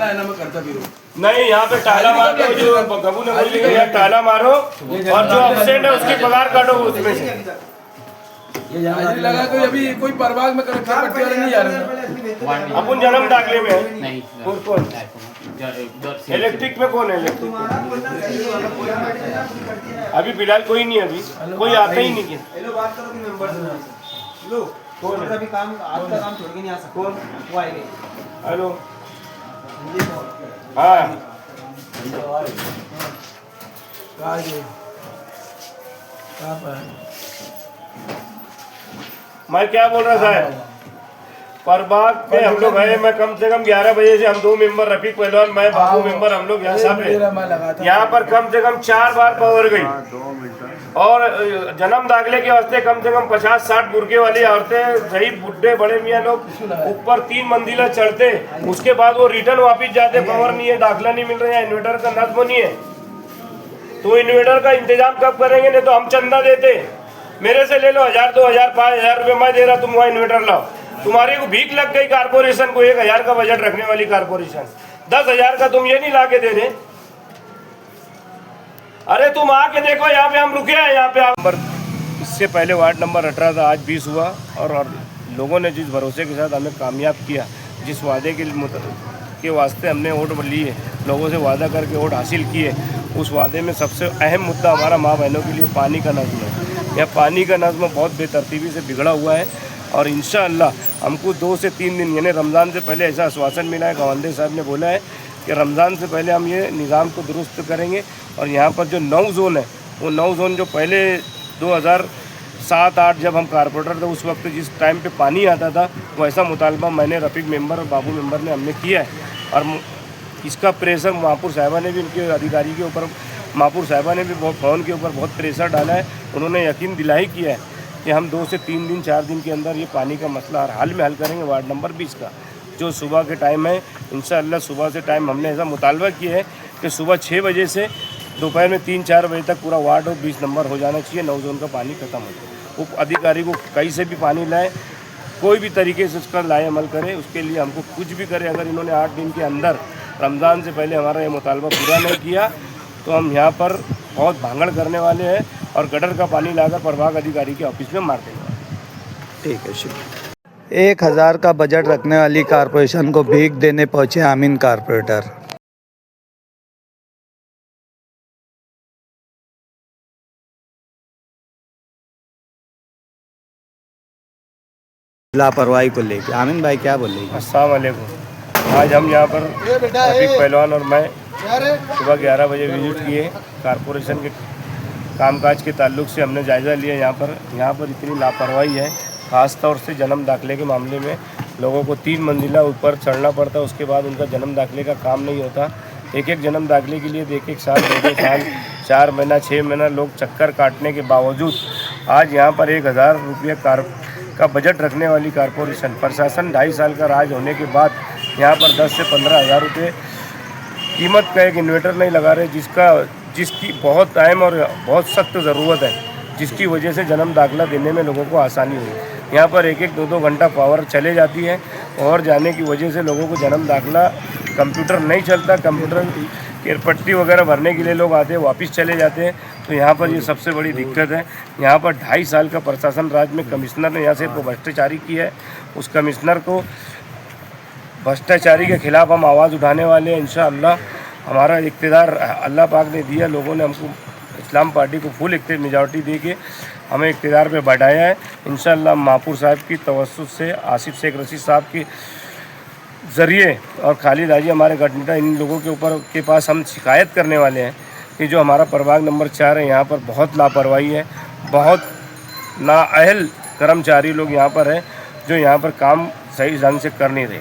करना है ना मैं करता फिर नहीं, यहाँ पे ताला मार दो, जो गबू ने बोली भैया ताला मारो और जो एब्सेंट है उसकी पगार काटो उसमें से। हाजिरी लगा कोई अभी कोई परवाग में कर पट्टी वाले नहीं आ रहे अपन जन्म दाखिले में है। कौन इलेक्ट्रिक में कौन है? इलेक्ट्रिक अभी फिलहाल कोई नहीं, अभी कोई आता ही नहीं। कौन है? काम आपका काम छोड़ के नहीं आ सकता। कौन? वो आएंगे। हेलो, हाँ मैं क्या बोल रहा था, परबाग पे हम लोग है, मैं कम से कम 11 बजे से हम 2 मेंबर, रफीक पहलवान, मैं बाबू मेंबर, हम लोग यहाँ सब है। यहाँ पर कम से कम 4 बार पावर गई और जन्म दाखिले के वास्ते कम से कम 50-60 बुरके वाली औरतें, सही बुढ़े बड़े मियाँ लोग ऊपर 3 मंजिला चढ़ते, उसके बाद वो रिटर्न वापिस जाते। पावर नहीं है, दाखिला नहीं मिल रहा है, इन्वर्टर का नज्म नहीं है, तो इन्वर्टर का इंतजाम कब करेंगे? नहीं तो हम चंदा देते, मेरे से ले लो 1000, 2000, 5000 रुपये मैं दे रहा, तुम वहाँ इन्वर्टर लाओ। तुम्हारी को भीख लग गई कारपोरेशन को, 1000 का बजट रखने वाली कारपोरेशन, 10,000 का तुम ये नहीं ला के दे रहे। अरे तुम आके देखो, यहाँ पे हम रुके हैं, यहाँ पे आप इससे पहले वार्ड नंबर 18 था, आज 20 हुआ और लोगों ने जिस भरोसे के साथ हमें कामयाब किया, जिस वादे के वास्ते हमने वोट लिए, लोगों से वादा करके वोट हासिल किए, उस वादे में सबसे अहम मुद्दा हमारा माँ बहनों के लिए पानी का नज़्म है। यह पानी का नज़्म बहुत बेतरतीबी से बिगड़ा हुआ है और इंशाअल्लाह हमको 2 से 3 दिन यानी रमज़ान से पहले ऐसा आश्वासन मिला है, गवानदे साहब ने बोला है कि रमज़ान से पहले हम ये निज़ाम को दुरुस्त करेंगे। और यहाँ पर जो 9 जोन है, वो 9 जोन जो पहले 2007-8 जब हम कारपोरेटर थे उस वक्त जिस टाइम पे पानी आता था, वैसा मुतालबा मैंने, रफ़ीक मेंबर और बाबू मेंबर ने हमने किया है। और इसका प्रेशर महापुर साहिबा ने भी, उनके अधिकारी के ऊपर महापुर साहिबा ने भी बहुत फ़ोन के ऊपर बहुत प्रेशर डाला है। उन्होंने यकीन दिलाई किया है कि हम 2 से 3 दिन 4 दिन के अंदर ये पानी का मसला हर हाल में हल करेंगे। वार्ड नंबर 20 का जो सुबह के टाइम है, इंशाअल्लाह सुबह से टाइम हमने ऐसा मुतालबा किया है कि सुबह 6 बजे से दोपहर में 3-4 बजे तक पूरा वार्ड और 20 नंबर हो जाना चाहिए, 9 जोन का पानी खत्म हो जाए। उप अधिकारी को कहीं से भी पानी लाए, कोई भी तरीके से उसका लाए अमल करे, उसके लिए हमको कुछ भी करे। अगर इन्होंने 8 दिन के अंदर रमज़ान से पहले हमारा ये मुतालबा पूरा नहीं किया तो हम यहाँ पर बहुत भांगड़ करने वाले हैं और गटर का पानी लाकर प्रभाग अधिकारी के ऑफिस में मार देंगे। ठीक है, शुक्रिया। 1000 का बजट रखने वाली कारपोरेशन को भीख देने पहुंचे आमीन कारपोरेटर। लापरवाही को लेकर आमीन भाई क्या बोले? अस्सलाम वालेकुम। आज हम यहाँ पर रफीक पहलवान और मैं सुबह 11 बजे विजिट किए। कारपोरेशन के कामकाज के ताल्लुक से हमने जायज़ा लिया। यहाँ पर इतनी लापरवाही है, ख़ास तौर से जन्म दाखिले के मामले में लोगों को 3 मंजिला ऊपर चढ़ना पड़ता है, उसके बाद उनका जन्म दाखिले का काम नहीं होता। एक जन्म दाखिले के लिए 1 साल 2 साल 4 महीना 6 महीना लोग चक्कर काटने के बावजूद आज यहाँ पर 1000 रुपये का बजट रखने वाली कारपोरेशन प्रशासन 2.5 साल का राज होने के बाद यहाँ पर 10 से 15 हज़ार रुपये कीमत का एक इन्वर्टर नहीं लगा रहे, जिसकी बहुत अहम और बहुत सख्त ज़रूरत है, जिसकी वजह से जन्म दाखिला देने में लोगों को आसानी हुई। यहाँ पर 1-2 घंटा पावर चले जाती है और जाने की वजह से लोगों को जन्म दाखिला, कंप्यूटर नहीं चलता, कंप्यूटर की पट्टी वगैरह भरने के लिए लोग आते हैं वापस चले जाते हैं। तो यहाँ पर ये सबसे बड़ी दिक्कत है। यहाँ पर 2.5 साल का प्रशासन राज में कमिश्नर ने यहाँ से भ्रष्टाचारी की है। उस कमिश्नर को भ्रष्टाचारी के खिलाफ हम आवाज़ उठाने वाले हैं। इंशाअल्लाह हमारा इक़्तिदार अल्लाह पाक ने दिया, लोगों ने हमको इस्लाम पार्टी को फुल मेजॉरिटी दे के हमें इक़्तिदार पे बढ़ाया है। इंशाअल्लाह महापुर साहब की तवस्सुत से, आसिफ शेख रशीद साहब के ज़रिए और खालिद हाजी हमारे गठनेता, इन लोगों के ऊपर के पास हम शिकायत करने वाले हैं कि जो हमारा प्रभाग नंबर 4 है यहाँ पर बहुत लापरवाही है, बहुत नाअहल कर्मचारी लोग यहाँ पर हैं जो यहाँ पर काम सही ढंग से कर नहीं रहे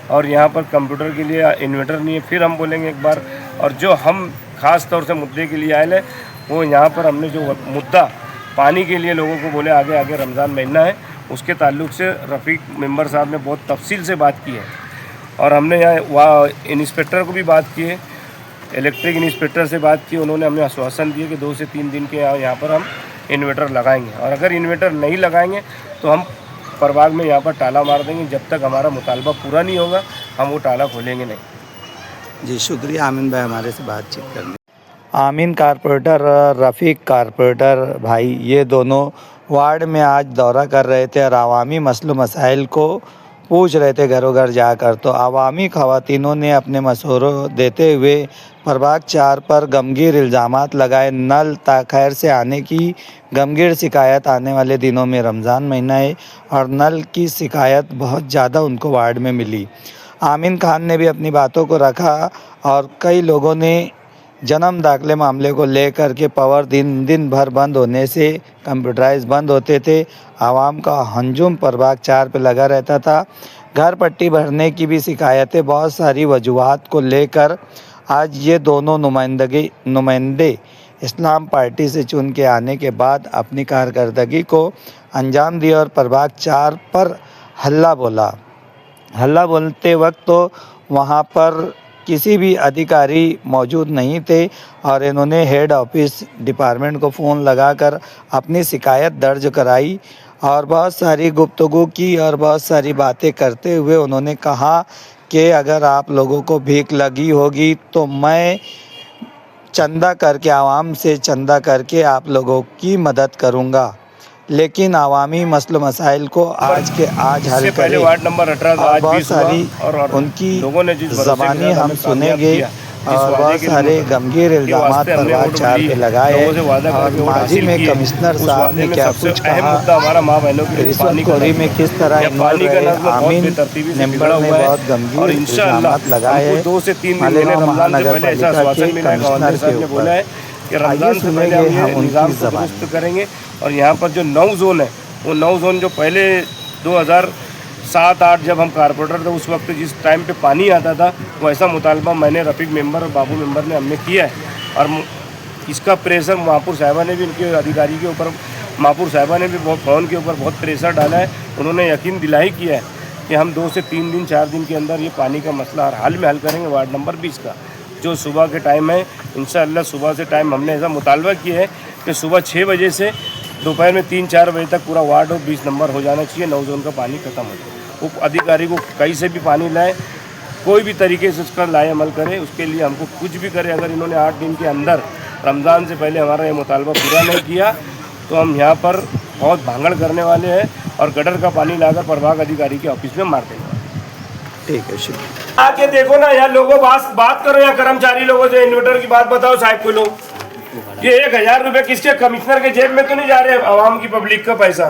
और यहाँ पर कंप्यूटर के लिए इन्वर्टर नहीं है। फिर हम बोलेंगे एक बार, और जो हम ख़ास तौर से मुद्दे के लिए आए हैं वो यहाँ पर हमने जो मुद्दा पानी के लिए लोगों को बोले आगे रमज़ान महीना है, उसके ताल्लुक से रफ़ीक मेंबर साहब ने बहुत तफसील से बात की है और हमने यहाँ इंस्पेक्टर को भी बात की है, इलेक्ट्रिक इंस्पेक्टर से बात की। उन्होंने हमें आश्वासन दिए कि 2 से 3 दिन के यहाँ पर हम इन्वर्टर लगाएंगे और अगर इन्वर्टर नहीं लगाएंगे तो हम प्रभाग में यहाँ पर ताला मार देंगे। जब तक हमारा मुतालबा पूरा नहीं होगा हम वो ताला खोलेंगे नहीं। जी शुक्रिया आमीन भाई हमारे से बातचीत करने। आमीन कारपोरेटर और रफ़ीक कारपोरेटर भाई ये दोनों वार्ड में आज दौरा कर रहे थे और आवामी मसलों मसाइल को पूछ रहे थे घरों घर जाकर। तो आवामी ख़वातीनों ने अपने मशवरों देते हुए प्रभाग 4 पर गंभीर इल्ज़ामात लगाए। नल ताख़ैर से आने की गंभीर शिकायत आने वाले दिनों में रमज़ान महीना है और नल की शिकायत बहुत ज़्यादा उनको वार्ड में मिली। आमीन खान ने भी अपनी बातों को रखा और कई लोगों ने जन्म दाखिले मामले को लेकर के पावर दिन भर बंद होने से कंप्यूटराइज बंद होते थे। आवाम का हंजुम प्रभाग 4 पे लगा रहता था। घर पट्टी भरने की भी शिकायतें बहुत सारी वजूहात को लेकर आज ये दोनों नुमाइंदे इस्लाम पार्टी से चुन के आने के बाद अपनी कारकर्दगी को अंजाम दिया और प्रभाग 4 पर हल्ला बोलते वक्त तो वहाँ पर किसी भी अधिकारी मौजूद नहीं थे और इन्होंने हेड ऑफिस डिपार्टमेंट को फ़ोन लगाकर अपनी शिकायत दर्ज कराई और बहुत सारी गुफ्तगू की और बहुत सारी बातें करते हुए उन्होंने कहा कि अगर आप लोगों को भीख लगी होगी तो मैं चंदा करके आवाम से चंदा करके आप लोगों की मदद करूंगा, लेकिन आवामी मसलो मसाइल को आज हल करें। वार्ड नंबर 18 और बहुत सारी उनकी ज़बानी हम सुनेंगे और बहुत सारे गंभीर इल्ज़ामात प्रभाग 4 पे लगाए और माजी में कमिश्नर साहब ने क्या कुछ कहा, रिश्वतखोरी में किस तरह इन्वॉल्व रहे। आमीन मेंबर ने बहुत गंभीर इल्ज़ामात लगाए मालेगांव महानगर पालिका के कमिश्नर के ऊपर। रमज़ान से पहले हम ये निज़ाम को दुरुस्त करेंगे और यहाँ पर जो 9 जोन है वो 9 जोन जो पहले 2007-8 जब हम कारपोरेटर थे उस वक्त जिस टाइम पे पानी आता था वैसा मुतालबा मैंने रफ़ीक मेंबर और बाबू मेंबर ने हमने किया है और इसका प्रेशर महापुर साहिबा ने भी इनके अधिकारी के ऊपर महापुर साहिबा ने भी बहुत फ़ोन के ऊपर बहुत प्रेशर डाला है। उन्होंने यकीन दिलाई किया है कि हम 2 से 3 दिन 4 दिन के अंदर ये पानी का मसला हर हाल में हल करेंगे। वार्ड नंबर 20 का जो सुबह के टाइम है इंशाअल्लाह सुबह से टाइम हमने ऐसा मुतालबा किया है कि सुबह 6 बजे से दोपहर में 3-4 बजे तक पूरा वार्ड और 20 नंबर हो जाना चाहिए। 9 जोन का पानी खत्म हो जाए। वो अधिकारी को कहीं से भी पानी लाए, कोई भी तरीके से उसका लाए अमल करे, उसके लिए हमको कुछ भी करे। अगर इन्होंने 8 दिन के अंदर रमज़ान से पहले हमारा ये मुतालबा पूरा नहीं किया तो हम यहाँ पर बहुत भांगड़ करने वाले हैं और गटर का पानी लाकर प्रभाग अधिकारी के ऑफिस में मार देंगे। ठीक है शुक्रिया। आके देखो ना यार, लोगों बात करो या कर्मचारी लोगों से इन्वर्टर की बात बताओ साहब को। लोग ये 1000 रुपए किसके कमिश्नर के जेब में तो नहीं जा रहे, आवाम की पब्लिक का पैसा।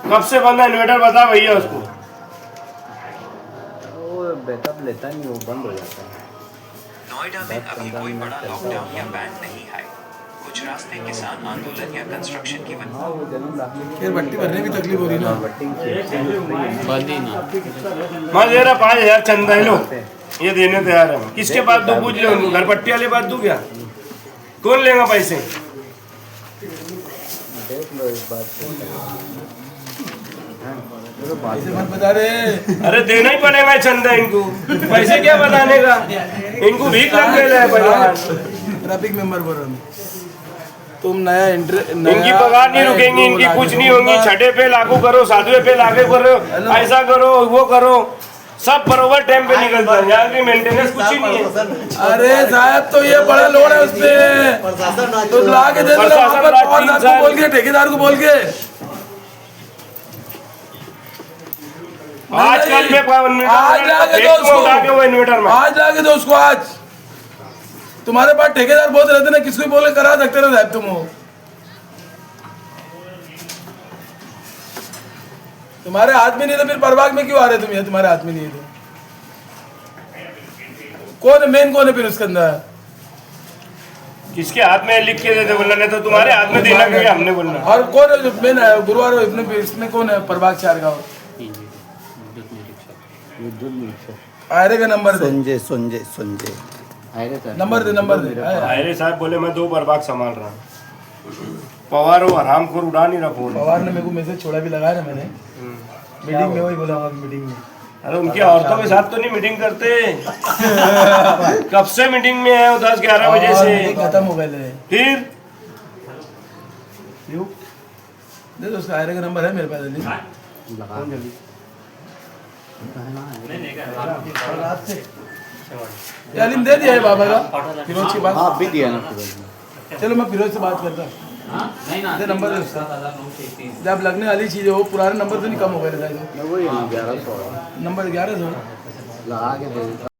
कब से बंद है इन्वर्टर, बता भैया उसको। वो बैकअप लेता नहीं, वो बंद हो जाता है। नोएडा में अभी कोई बड़ा लॉकडाउन या बैन नहीं है। कुछ रास्ते किसान आंदोलन या कंस्ट्रक्शन की वजह फिर भट्टी भरने की तकलीफ हो रही ना। मैं दे रहा 5000 चंदा है, लो ये देने तैयार है। किसके पास दो पूछ लो, घर पट्टी वाले पास दूं क्या? कौन लेगा पैसे? देख लो इस बात मत बता रहे। अरे देना ही पड़ेगा चंदा इनको, पैसे क्या बताने का, इनको भीख लग गया है परिवार। ट्रैफिक मेंबर बोल रहा हूं, तुम नया इनकी पगार नहीं रुकेंगी, इनकी कुछ नहीं होंगी। छठे पे लागू करो, 7वें पे लागू करो, ऐसा करो वो करो, सब बरोबर टाइम पे निकलता है। यहाँ की मेंटेनेंस कुछ ही नहीं है। अरे साहब तो ये बड़ा लोड है उसपे, तो ला के दे दो, बोल के ठेकेदार को बोल के। आजकल में आज लाके दो उसको, इन्वर्टर में आज लाके दो उसको। आज तुम्हारे पास ठेकेदार बहुत रहते ना, किसको बोले करा सकते रहो साहब तुम। हो तुम्हारे हाथ में नहीं तो फिर प्रभाग में क्यों आ रहे तुम? ये तुम्हारे हाथ में नहीं है तो कौन है मेन, कौन है फिर उसके अंदर? किसके हाथ में लिख के देते बोलना, नहीं तो तुम्हारे हाथ में देना क्यों हमने बोलना। और कौन है जो मेन है गुरुवार इसमें कौन है प्रभाग 4 का? आयरे का नंबर दे, सुनजे नंबर दे। आयरे साहब बोले मैं 2 प्रभाग संभाल रहा हूँ। पवार वो हराम को उड़ा नहीं रहा फोन। पवार ने मेरे को मैसेज छोड़ा भी लगाया ना मैंने मीटिंग में, वही बोला मीटिंग में। अरे उनकी औरतों के साथ तो नहीं मीटिंग करते। कब से मीटिंग में है 10-11 बजे से खत्म हो गए। फिर दे दो, उसका आयरे का नंबर है मेरे पास जल्दी। लगा जल्दी रात से ये अलीम दे दिया है बाबा का फिरोज की बात। हाँ अभी दिया ना फिरोज ने। चलो मैं फिरोज से बात करता हूँ। दे नंबर है उसका। जब लगने वाली चीज़ है वो पुराने नंबर से नहीं कम हो गए थे शायद। मैं वही 1100 नंबर 1100 लगा के दे देता